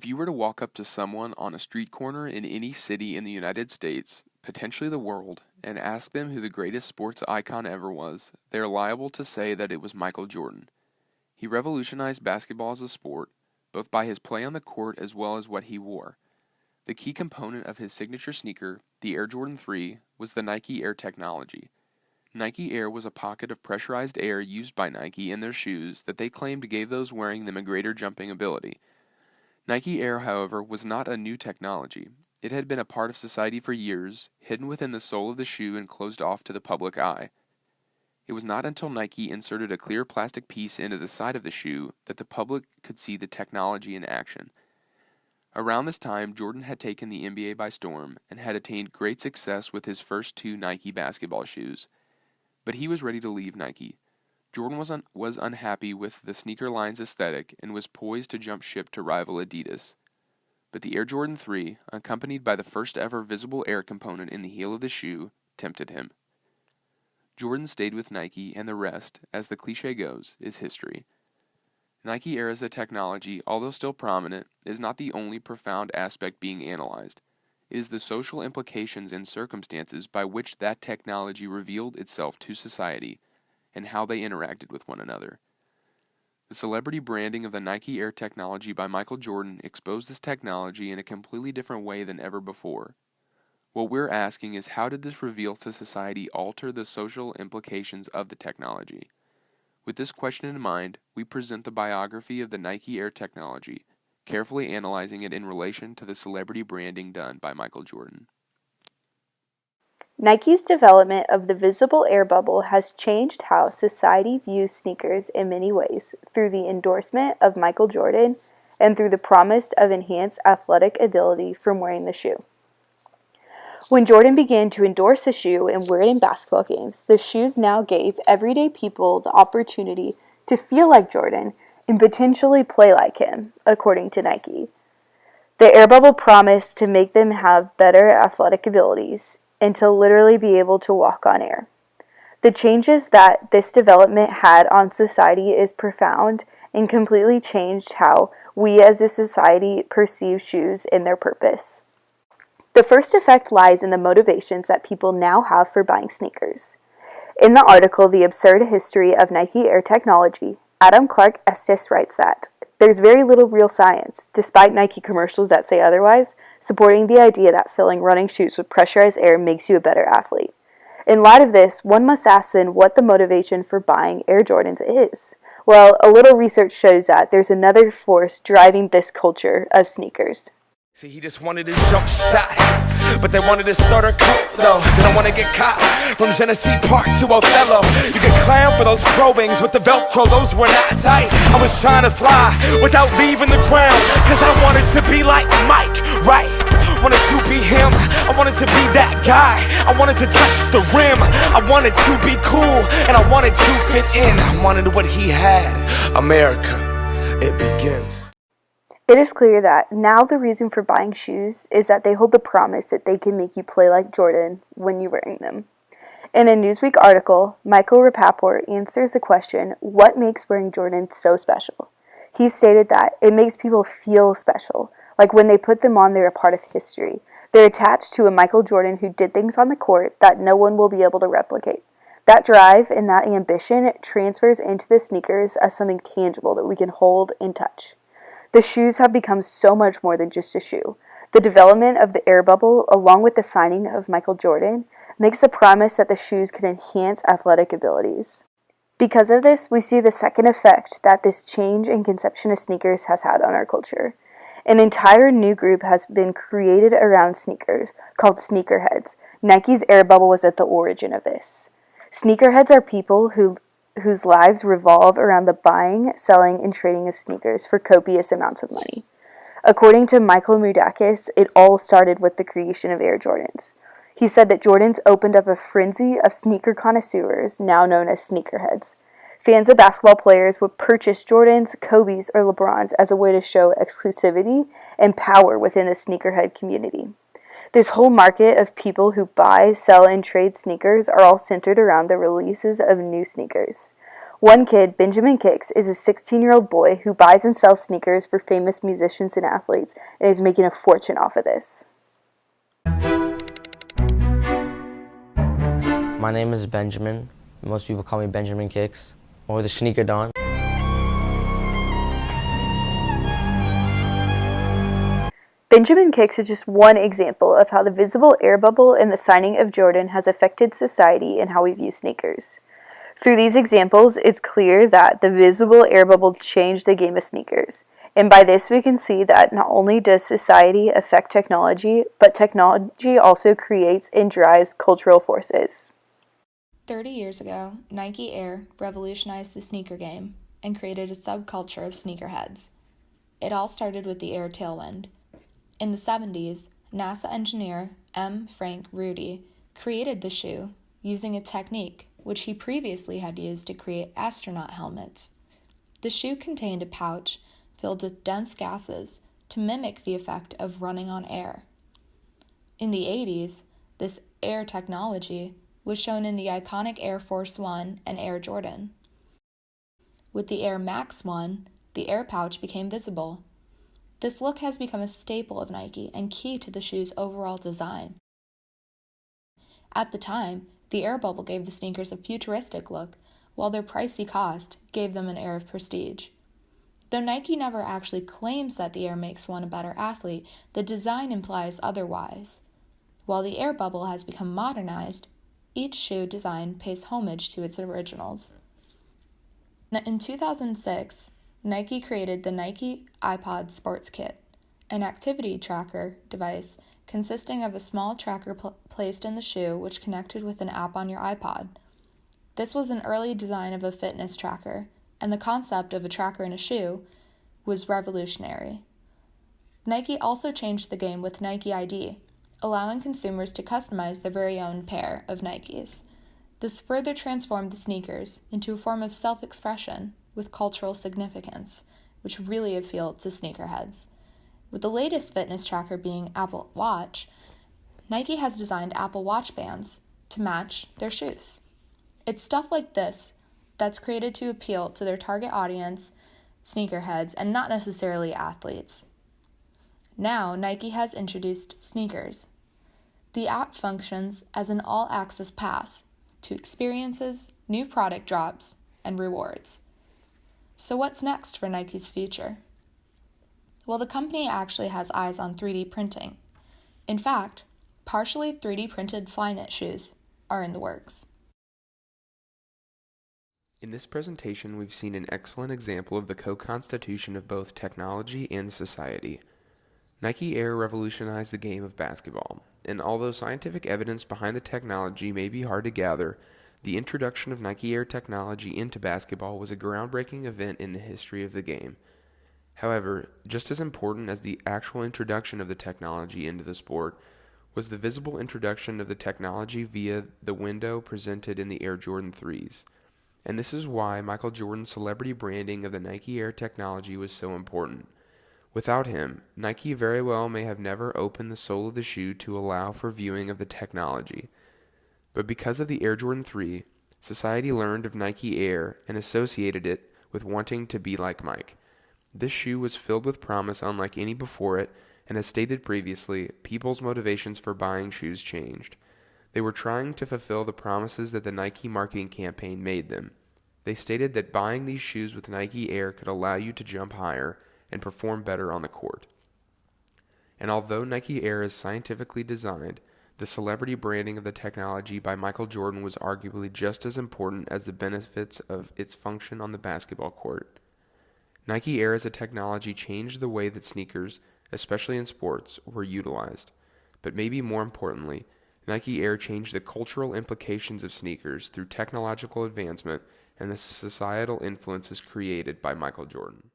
If you were to walk up to someone on a street corner in any city in the United States, potentially the world, and ask them who the greatest sports icon ever was, they are liable to say that it was Michael Jordan. He revolutionized basketball as a sport, both by his play on the court as well as what he wore. The key component of his signature sneaker, the Air Jordan 3, was the Nike Air technology. Nike Air was a pocket of pressurized air used by Nike in their shoes that they claimed gave those wearing them a greater jumping ability. Nike Air, however, was not a new technology. It had been a part of society for years, hidden within the sole of the shoe and closed off to the public eye. It was not until Nike inserted a clear plastic piece into the side of the shoe that the public could see the technology in action. Around this time, Jordan had taken the NBA by storm and had attained great success with his first two Nike basketball shoes. But he was ready to leave Nike. Jordan was unhappy with the sneaker line's aesthetic and was poised to jump ship to rival Adidas. But the Air Jordan 3, accompanied by the first ever visible air component in the heel of the shoe, tempted him. Jordan stayed with Nike, and the rest, as the cliche goes, is history. Nike Air as a technology, although still prominent, is not the only profound aspect being analyzed. It is the social implications and circumstances by which that technology revealed itself to society, and how they interacted with one another. The celebrity branding of the Nike Air technology by Michael Jordan exposed this technology in a completely different way than ever before. What we're asking is, how did this reveal to society alter the social implications of the technology? With this question in mind, we present the biography of the Nike Air technology, carefully analyzing it in relation to the celebrity branding done by Michael Jordan. Nike's development of the visible air bubble has changed how society views sneakers in many ways, through the endorsement of Michael Jordan and through the promise of enhanced athletic ability from wearing the shoe. When Jordan began to endorse the shoe and wear it in basketball games, the shoes now gave everyday people the opportunity to feel like Jordan and potentially play like him, according to Nike. The air bubble promised to make them have better athletic abilities and to literally be able to walk on air. The changes that this development had on society is profound and completely changed how we as a society perceive shoes and their purpose. The first effect lies in the motivations that people now have for buying sneakers. In the article, The Absurd History of Nike Air Technology, Adam Clark Estes writes that there's very little real science, despite Nike commercials that say otherwise, supporting the idea that filling running shoes with pressurized air makes you a better athlete. In light of this, one must ask then what the motivation for buying Air Jordans is. Well, a little research shows that there's another force driving this culture of sneakers. See, he just wanted a jump shot, but they wanted to start a cult, though. Didn't want to get caught from Genesee Park to Othello. You could clam for those probings with the Velcro, those were not tight. I was trying to fly without leaving the ground, cause I wanted to be like Mike, right? Wanted to be him, I wanted to be that guy. I wanted to touch the rim, I wanted to be cool, and I wanted to fit in. I wanted what he had. America, it begins. It is clear that now the reason for buying shoes is that they hold the promise that they can make you play like Jordan when you're wearing them. In a Newsweek article, Michael Rapaport answers the question, what makes wearing Jordan so special? He stated that it makes people feel special, like when they put them on they're a part of history. They're attached to a Michael Jordan who did things on the court that no one will be able to replicate. That drive and that ambition transfers into the sneakers as something tangible that we can hold and touch. The shoes have become so much more than just a shoe. The development of the air bubble, along with the signing of Michael Jordan, makes the promise that the shoes can enhance athletic abilities. Because of this, we see the second effect that this change in conception of sneakers has had on our culture. An entire new group has been created around sneakers, called sneakerheads. Nike's air bubble was at the origin of this. Sneakerheads are people whose lives revolve around the buying, selling, and trading of sneakers for copious amounts of money. According to Michael Moudakis, it all started with the creation of Air Jordans. He said that Jordans opened up a frenzy of sneaker connoisseurs, now known as sneakerheads. Fans of basketball players would purchase Jordans, Kobe's, or LeBron's as a way to show exclusivity and power within the sneakerhead community. This whole market of people who buy, sell, and trade sneakers are all centered around the releases of new sneakers. One kid, Benjamin Kicks, is a 16-year-old boy who buys and sells sneakers for famous musicians and athletes and is making a fortune off of this. My name is Benjamin. Most people call me Benjamin Kicks, or the Sneaker Don. Benjamin Kicks is just one example of how the visible air bubble and the signing of Jordan has affected society and how we view sneakers. Through these examples, it's clear that the visible air bubble changed the game of sneakers. And by this, we can see that not only does society affect technology, but technology also creates and drives cultural forces. 30 years ago, Nike Air revolutionized the sneaker game and created a subculture of sneakerheads. It all started with the Air Tailwind. In the 70s, NASA engineer M. Frank Rudy created the shoe using a technique which he previously had used to create astronaut helmets. The shoe contained a pouch filled with dense gases to mimic the effect of running on air. In the 80s, this air technology was shown in the iconic Air Force One and Air Jordan. With the Air Max 1, the air pouch became visible. This look has become a staple of Nike and key to the shoe's overall design. At the time, the air bubble gave the sneakers a futuristic look, while their pricey cost gave them an air of prestige. Though Nike never actually claims that the Air makes one a better athlete, the design implies otherwise. While the air bubble has become modernized, each shoe design pays homage to its originals. In 2006, Nike created the Nike iPod Sports Kit, an activity tracker device consisting of a small tracker placed in the shoe which connected with an app on your iPod. This was an early design of a fitness tracker, and the concept of a tracker in a shoe was revolutionary. Nike also changed the game with Nike ID, allowing consumers to customize their very own pair of Nikes. This further transformed the sneakers into a form of self-expression with cultural significance, which really appealed to sneakerheads. With the latest fitness tracker being Apple Watch, Nike has designed Apple Watch bands to match their shoes. It's stuff like this that's created to appeal to their target audience, sneakerheads, and not necessarily athletes. Now, Nike has introduced sneakers. The app functions as an all-access pass to experiences, new product drops, and rewards. So what's next for Nike's future? Well, the company actually has eyes on 3D printing. In fact, partially 3D printed Flyknit shoes are in the works. In this presentation, we've seen an excellent example of the co-constitution of both technology and society. Nike Air revolutionized the game of basketball, and although scientific evidence behind the technology may be hard to gather, the introduction of Nike Air technology into basketball was a groundbreaking event in the history of the game. However, just as important as the actual introduction of the technology into the sport was the visible introduction of the technology via the window presented in the Air Jordan 3s. And this is why Michael Jordan's celebrity branding of the Nike Air technology was so important. Without him, Nike very well may have never opened the sole of the shoe to allow for viewing of the technology. But because of the Air Jordan 3, society learned of Nike Air and associated it with wanting to be like Mike. This shoe was filled with promise unlike any before it, and as stated previously, people's motivations for buying shoes changed. They were trying to fulfill the promises that the Nike marketing campaign made them. They stated that buying these shoes with Nike Air could allow you to jump higher and perform better on the court. And although Nike Air is scientifically designed, the celebrity branding of the technology by Michael Jordan was arguably just as important as the benefits of its function on the basketball court. Nike Air as a technology changed the way that sneakers, especially in sports, were utilized. But maybe more importantly, Nike Air changed the cultural implications of sneakers through technological advancement and the societal influences created by Michael Jordan.